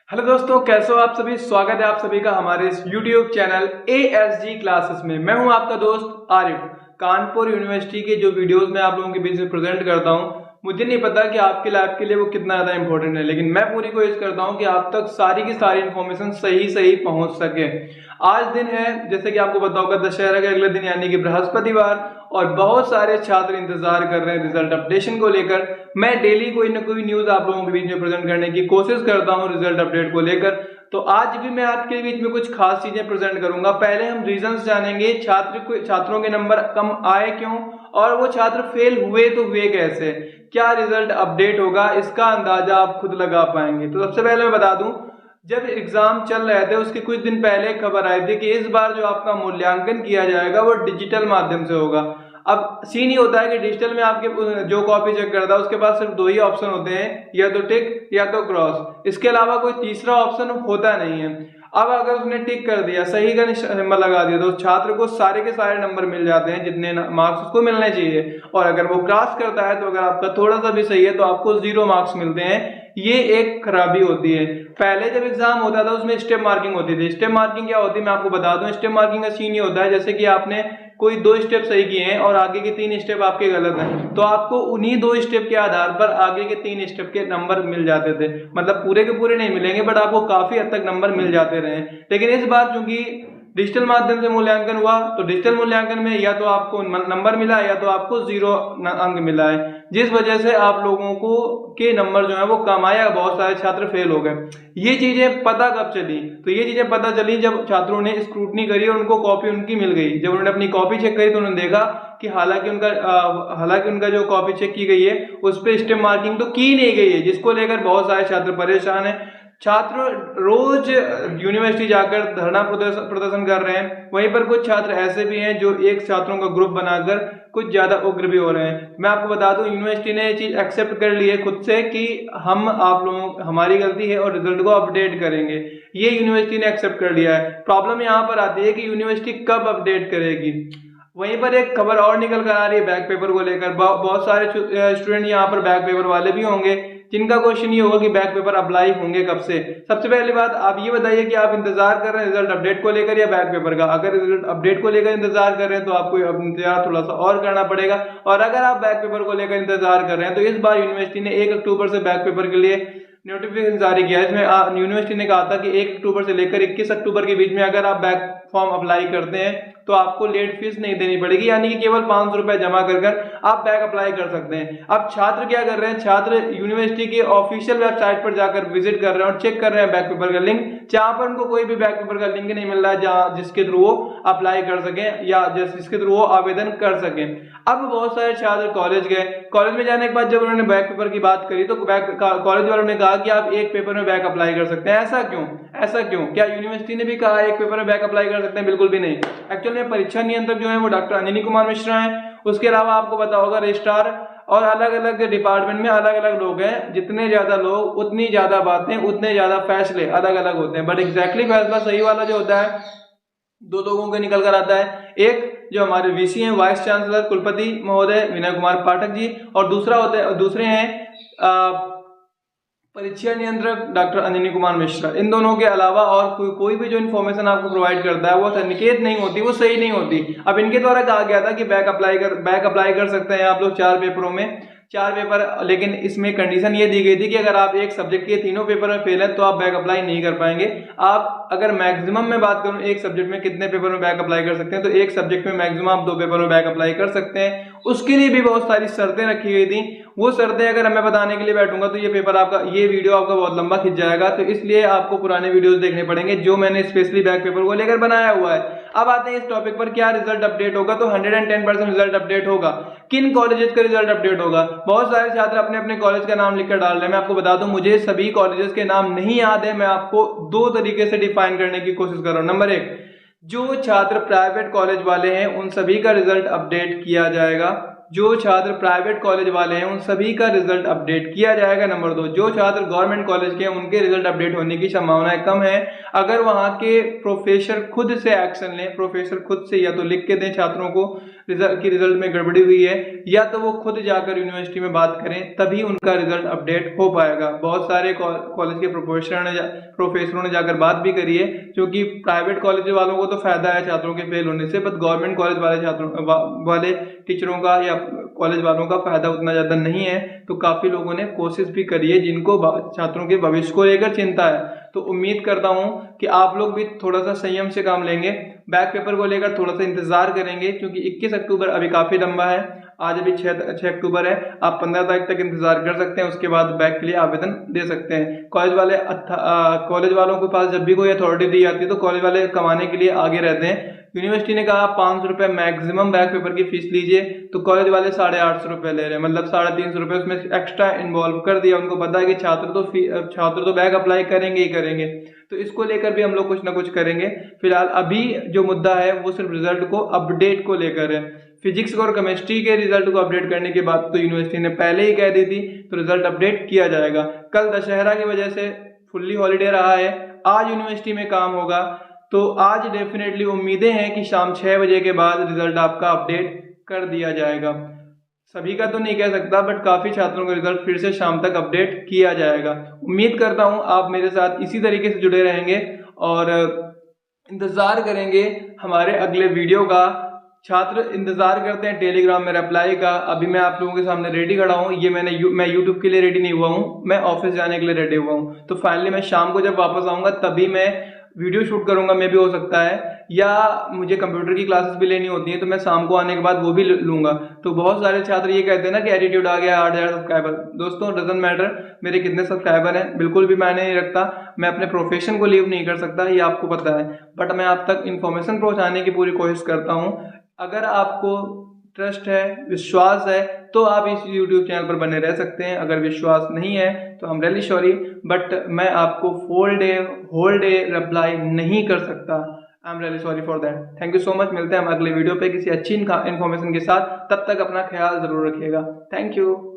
Hello दोस्तों, कैसे हो आप सभी। स्वागत है आप सभी का हमारे इस YouTube चैनल ASG क्लासेस में। मैं हूं आपका दोस्त आरिफ। कानपुर यूनिवर्सिटी के जो वीडियोस मैं आप लोगों के बीच में प्रेजेंट करता हूं, मुझे नहीं पता कि आपकी लाइफ के लिए वो कितना ज्यादा इंपॉर्टेंट है, लेकिन मैं पूरी कोशिश करता हूं कि आप तक सारी की सारी इन्फॉर्मेशन सही सही पहुंच सके। आज दिन है, जैसे कि आपको पता होगा, दशहरा के अगले दिन यानी कि बृहस्पतिवार, और बहुत सारे छात्र इंतजार कर रहे हैं रिजल्ट अपडेशन को लेकर। मैं डेली कोई ना कोई न्यूज आप लोगों के बीच में प्रेजेंट करने की कोशिश करता हूं रिजल्ट अपडेट को लेकर। तो आज भी मैं आपके बीच में कुछ खास चीजें प्रेजेंट करूंगा। पहले हम रीजंस जानेंगे, छात्रों के नंबर कम आए क्यों, और वो छात्र फेल हुए तो हुए कैसे, क्या रिजल्ट अपडेट होगा, इसका अंदाजा आप खुद लगा पाएंगे। तो सबसे पहले मैं बता दूं, जब एग्जाम चल रहे थे उसके कुछ दिन पहले खबर आई थी कि इस बार जो आपका मूल्यांकन किया जाएगा वो डिजिटल माध्यम से होगा। अब सीन ये होता है कि डिजिटल में आपके जो कॉपी चेक करता है उसके पास सिर्फ दो ही ऑप्शन होते हैं, या तो टिक या तो क्रॉस। इसके अलावा कोई तीसरा ऑप्शन होता नहीं है। अब अगर उसने टिक कर दिया, सही का नंबर लगा दिया, तो छात्र को सारे के सारे नंबर मिल जाते हैं जितने मार्क्स उसको मिलने चाहिए। और अगर वो क्रॉस करता है तो अगर आपका थोड़ा सा भी सही है तो आपको 0 मार्क्स मिलते हैं। ये एक खराबी होती है। पहले जब एग्जाम होता था उसमें स्टेप मार्किंग होती थी। स्टेप मार्किंग क्या होती है मैं आपको बता दूं। स्टेप मार्किंग का सीन ये होता है, जैसे कि आपने कोई 2 स्टेप सही किए हैं और आगे के 3 स्टेप आपके गलत हैं, तो आपको उन्हीं 2 स्टेप के आधार पर आगे के 3 स्टेप के नंबर मिल जाते थे। मतलब पूरे के पूरे नहीं मिलेंगे, बट आपको काफी हद तक नंबर मिल जाते रहे। लेकिन इस बार चूंकि डिजिटल माध्यम से मूल्यांकन हुआ, तो डिजिटल मूल्यांकन में या तो आपको नंबर मिला या तो आपको 0 अंक मिला है, जिस वजह से आप लोगों को के नंबर जो है वो कम आया, बहुत सारे छात्र फेल हो गए। ये चीजें पता कब चली? तो ये चीजें पता चली जब छात्रों ने स्क्रूटनी करी और उनको कॉपी उनकी मिल गई। जब उन्होंने अपनी कॉपी चेक करी तो उन्होंने देखा कि हालांकि उनका जो कॉपी चेक की गई है उस पर स्टेप मार्किंग तो की नहीं गई है, जिसको लेकर बहुत सारे छात्र परेशान है। छात्र रोज यूनिवर्सिटी जाकर धरना प्रदर्शन कर रहे हैं। वहीं पर कुछ छात्र ऐसे भी हैं जो एक छात्रों का ग्रुप बनाकर कुछ ज्यादा उग्र भी हो रहे हैं। मैं आपको बता दूं, यूनिवर्सिटी ने ये चीज एक्सेप्ट कर ली है खुद से कि हम आप लोगों हमारी गलती है और रिजल्ट को अपडेट करेंगे। ये यूनिवर्सिटी ने एक्सेप्ट कर लिया है। प्रॉब्लम यहाँ पर आती है कि यूनिवर्सिटी कब अपडेट करेगी। वहीं पर एक खबर और निकल कर आ रही है बैक पेपर को लेकर। बहुत सारे स्टूडेंट यहाँ पर बैक पेपर वाले भी होंगे जिनका क्वेश्चन ये होगा कि बैक पेपर अप्लाई होंगे कब से। सबसे पहली बात आप ये बताइए कि आप इंतजार कर रहे हैं रिजल्ट अपडेट को लेकर या बैक पेपर का। अगर रिजल्ट अपडेट को लेकर इंतजार कर रहे हैं तो आपको इंतजार थोड़ा सा और करना पड़ेगा, और अगर आप बैक पेपर को लेकर इंतजार कर रहे हैं तो इस बार यूनिवर्सिटी ने 1 अक्टूबर से बैक पेपर के लिए नोटिफिकेशन जारी किया है। इसमें यूनिवर्सिटी ने कहा था कि 1 अक्टूबर से लेकर 21 अक्टूबर के बीच में अगर आप बैक फॉर्म अप्लाई करते हैं तो आपको लेट फीस नहीं देनी पड़ेगी, यानी कि केवल 500 रुपए जमा कर आप बैक अप्लाई कर सकते हैं। अब छात्र क्या कर रहे हैं, छात्र यूनिवर्सिटी के ऑफिशियल वेबसाइट पर जाकर विजिट कर रहे हैं और चेक कर रहे हैं बैक पेपर का लिंक, जहां पर उनको कोई भी बैक पेपर का लिंक नहीं मिल रहा है जहां जिसके थ्रू वो अप्लाई कर सके या जिसके थ्रू वो आवेदन कर सके। अब बहुत सारे छात्र कॉलेज गए। कॉलेज में जाने के बाद जब उन्होंने बैक पेपर की बात करी तो कॉलेज वालों ने कहा कि आप एक पेपर में बैक अप्लाई कर सकते हैं। ऐसा क्यों? ऐसा क्यों? क्या यूनिवर्सिटी ने भी कहा एक पेपर में बैक अप्लाई कर सकते हैं? बिल्कुल भी नहीं। एक्चुअल में परीक्षा नियंत्रक जो है वो डॉक्टर अंजनी कुमार मिश्रा हैं। उसके अलावा आपको पता होगा रजिस्ट्रार और अलग अलग डिपार्टमेंट में अलग अलग लोग हैं। जितने ज्यादा लोग उतनी ज्यादा बातें, उतने ज्यादा फैसले अलग अलग होते हैं, बट एग्जैक्टली फैसला सही वाला जो होता है 2 लोगों के निकल कर आता है। एक जो हमारे वीसी हैं, वाइस चांसलर कुलपति महोदय विनय कुमार पाठक जी, और दूसरे हैं परीक्षा नियंत्रक डॉक्टर अंजनी कुमार मिश्रा। इन दोनों के अलावा और कोई भी जो इन्फॉर्मेशन आपको प्रोवाइड करता है वो सनिकेत नहीं होती, वो सही नहीं होती। अब इनके द्वारा कहा गया था कि बैक अप्लाई कर सकते हैं आप लोग 4 पेपरों में, 4 पेपर, लेकिन इसमें कंडीशन ये दी गई थी कि अगर आप एक सब्जेक्ट के तीनों पेपर में फेल है तो आप बैक अप्लाई नहीं कर पाएंगे। आप अगर मैक्सिमम में बात करूं एक सब्जेक्ट में कितने पेपर में बैक अप्लाई कर सकते हैं, तो एक सब्जेक्ट में मैक्सिमम आप 2 पेपर में बैक अप्लाई कर सकते हैं। उसके लिए भी बहुत सारी शर्तें रखी गई थी। वो शर्तें अगर मैं बताने के लिए बैठूंगा तो ये वीडियो आपका बहुत लंबा खिंच जाएगा, तो इसलिए आपको पुराने वीडियोस देखने पड़ेंगे जो मैंने स्पेशली बैक पेपर को लेकर बनाया हुआ है। अब आते हैं इस टॉपिक पर, क्या रिजल्ट अपडेट होगा? तो 110% रिजल्ट अपडेट होगा। किन कॉलेजेस का रिजल्ट अपडेट होगा? बहुत सारे छात्र अपने अपने कॉलेज का नाम लिखकर डाल रहे हैं। मैं आपको बता दूं, मुझे सभी कॉलेजेस के नाम नहीं याद है। मैं आपको 2 तरीके से डिफाइन करने की कोशिश कर रहा हूं। नंबर 1, जो छात्र प्राइवेट कॉलेज वाले हैं उन सभी का रिजल्ट अपडेट किया जाएगा। जो छात्र प्राइवेट कॉलेज वाले हैं उन सभी का रिजल्ट अपडेट किया जाएगा। नंबर 2, जो छात्र गवर्नमेंट कॉलेज के हैं उनके रिजल्ट अपडेट होने की संभावनाएं कम है। अगर वहां के प्रोफेसर खुद से एक्शन लें, प्रोफेसर खुद से या तो लिख के दें छात्रों को रिजल्ट में गड़बड़ी हुई है, या तो वो खुद जाकर यूनिवर्सिटी में बात करें, तभी उनका रिजल्ट अपडेट हो पाएगा। बहुत सारे कॉलेज के प्रोफेसरों ने जाकर बात भी करी है, क्योंकि प्राइवेट कॉलेज वालों को तो फायदा है छात्रों के फेल होने से, बट गवर्नमेंट कॉलेज वाले टीचरों का या कॉलेज वालों का फायदा उतना ज्यादा नहीं है। तो काफी लोगों ने कोशिश भी करी है जिनको छात्रों के भविष्य को लेकर चिंता है। तो उम्मीद करता हूं कि आप लोग भी थोड़ा सा संयम से काम लेंगे, बैक पेपर को लेकर थोड़ा सा इंतजार करेंगे, क्योंकि 21 अक्टूबर अभी काफी लंबा है, आज अभी 6 अक्टूबर है, आप 15 तारीख तक इंतजार कर सकते हैं, उसके बाद बैक के लिए आवेदन दे सकते हैं। कॉलेज वालों के पास जब भी कोई अथॉरिटी दी जाती है तो कॉलेज वाले कमाने के लिए आगे रहते हैं। यूनिवर्सिटी ने कहा 500 रुपए मैक्सिमम बैक पेपर की फीस लीजिए, तो कॉलेज वाले 850 रुपए ले रहे हैं, मतलब 350 रुपए उसमें एक्स्ट्रा इन्वॉल्व कर दिया। उनको पता है कि छात्र तो बैक अप्लाई करेंगे ही करेंगे, तो इसको लेकर भी हम लोग कुछ ना कुछ करेंगे। फिलहाल अभी जो मुद्दा है वो सिर्फ रिजल्ट को अपडेट को लेकर है। फिजिक्स और केमिस्ट्री के रिजल्ट को अपडेट करने की बात तो यूनिवर्सिटी ने पहले ही कह दी थी, तो रिजल्ट अपडेट किया जाएगा। कल दशहरा की वजह से फुल्ली हॉलीडे रहा है, आज यूनिवर्सिटी में काम होगा, तो आज डेफिनेटली उम्मीदें हैं कि शाम 6 बजे के बाद रिजल्ट आपका अपडेट कर दिया जाएगा। सभी का तो नहीं कह सकता, बट काफी छात्रों का रिजल्ट फिर से शाम तक अपडेट किया जाएगा। उम्मीद करता हूं आप मेरे साथ इसी तरीके से जुड़े रहेंगे और इंतजार करेंगे हमारे अगले वीडियो का। छात्र इंतजार करते हैं टेलीग्राम में रिप्लाई का। अभी मैं आप लोगों के सामने रेडी खड़ा हूँ, ये मैं यूट्यूब के लिए रेडी नहीं हुआ हूँ, मैं ऑफिस जाने के लिए रेडी हुआ हूँ। तो फाइनली मैं शाम को जब वापस आऊंगा तभी मैं वीडियो शूट करूंगा, मैं भी हो सकता है, या मुझे कंप्यूटर की क्लासेस भी लेनी होती है, तो मैं शाम को आने के बाद वो भी लूंगा। तो बहुत सारे छात्र ये कहते हैं ना कि एटीट्यूड आ गया 8000 सब्सक्राइबर। दोस्तों डजंट मैटर मेरे कितने सब्सक्राइबर हैं, बिल्कुल भी मैंने नहीं रखता, मैं अपने प्रोफेशन को लीव नहीं कर सकता, ये आपको पता है, बट मैं आप तक इन्फॉर्मेशन पहुंचाने की पूरी कोशिश करता हूँ। अगर आपको ट्रस्ट है, विश्वास है, तो आप इस YouTube चैनल पर बने रह सकते हैं। अगर विश्वास नहीं है तो I'm really sorry, बट मैं आपको होल डे रिप्लाई नहीं कर सकता। I'm really sorry for that। Thank you so much. मिलते हैं हम अगले वीडियो पे किसी अच्छी इन्फॉर्मेशन के साथ, तब तक अपना ख्याल जरूर रखिएगा। Thank you.